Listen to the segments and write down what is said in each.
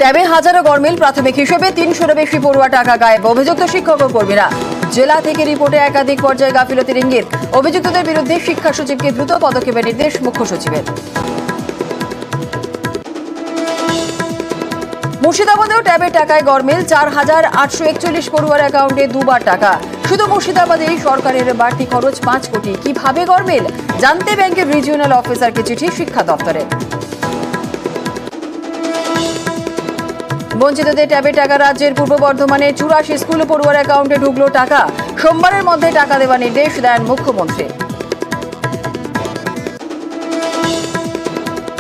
ট্যাবে হাজারো গরমিল, প্রাথমিক হিসেবে ৩০০-এর বেশি পড়ুয়া টাকা গায়েব। অভিযুক্ত শিক্ষক ও কর্মীরা। জেলা থেকে রিপোর্টে একাধিক পর্যায়ে গাফিলতির ইঙ্গিত। অভিযুক্তদের বিরুদ্ধে শিক্ষা সচিবকে দ্রুত পদক্ষেপের নির্দেশ মুখ্য সচিবের। মুর্শিদাবাদেও ট্যাবের টাকায় গরমিল, ৪,৮৪১ পড়ুয়ার অ্যাকাউন্টে দুবার টাকা। শুধু মুর্শিদাবাদেই সরকারের বাড়তি খরচ ৫ কোটি। কিভাবে গরমিল জানতে ব্যাংকের রিজিওনাল অফিসারকে চিঠি শিক্ষা দপ্তরের। বঞ্চিতদের ট্যাবের টাকা। রাজ্যের পূর্ব বর্ধমানে ৮৪ স্কুল পড়ুয়ার অ্যাকাউন্টে ঢুকলো টাকা। সোমবারের মধ্যে টাকা দেওয়ার নির্দেশ দেন মুখ্যমন্ত্রী।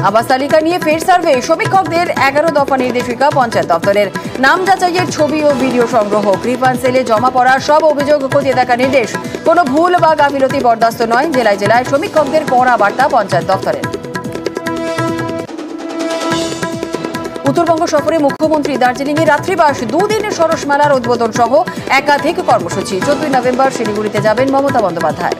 আবাস তালিকা নিয়ে ফের সার্ভে। সমীক্ষকদের ১১ দফা নির্দেশিকা পঞ্চায়েত দপ্তরের। নাম যাচাইয়ের ছবি ও ভিডিও সংগ্রহ। গ্রিভান্স সেলে জমা পড়া সব অভিযোগ খতিয়ে দেখা নির্দেশ। কোনো ভুল বা গাফিলতি বরদাস্ত নয়। জেলায় জেলায় সমীক্ষকদের কড়া বার্তা পঞ্চায়েত দপ্তরের। উত্তরবঙ্গ সফরে মুখ্যমন্ত্রী। দার্জিলিংয়ে রাত্রিবাস, দুদিনের সরস মেলার উদ্বোধন সহ একাধিক কর্মসূচি। ১৪ নভেম্বর শিলিগুড়িতে যাবেন মমতা বন্দ্যোপাধ্যায়।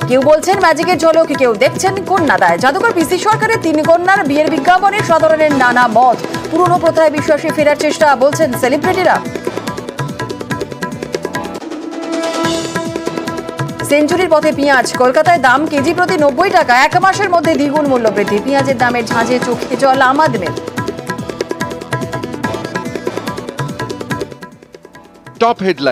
কেউ বলছেন ম্যাজিকের ঝলক, কেউ দেখছেন কন্যাদায়। জাদুকর পিসি সরকারের ৩ কন্যার বিয়ের বিজ্ঞাপনে সাধারণের নানা মত। পুরনো প্রথায় বিশ্বাসে ফেরার চেষ্টা বলছেন সেলিব্রিটিরা। সেঞ্চুরির পথে পেঁয়াজ। কলকাতায় দাম কেজি প্রতি ৯০ টাকা। ১ মাসের মধ্যে দ্বিগুণ মূল্য বৃদ্ধি। পেঁয়াজের দামের ঝাঁঝে চোখে জল আম আদমির। Top headline.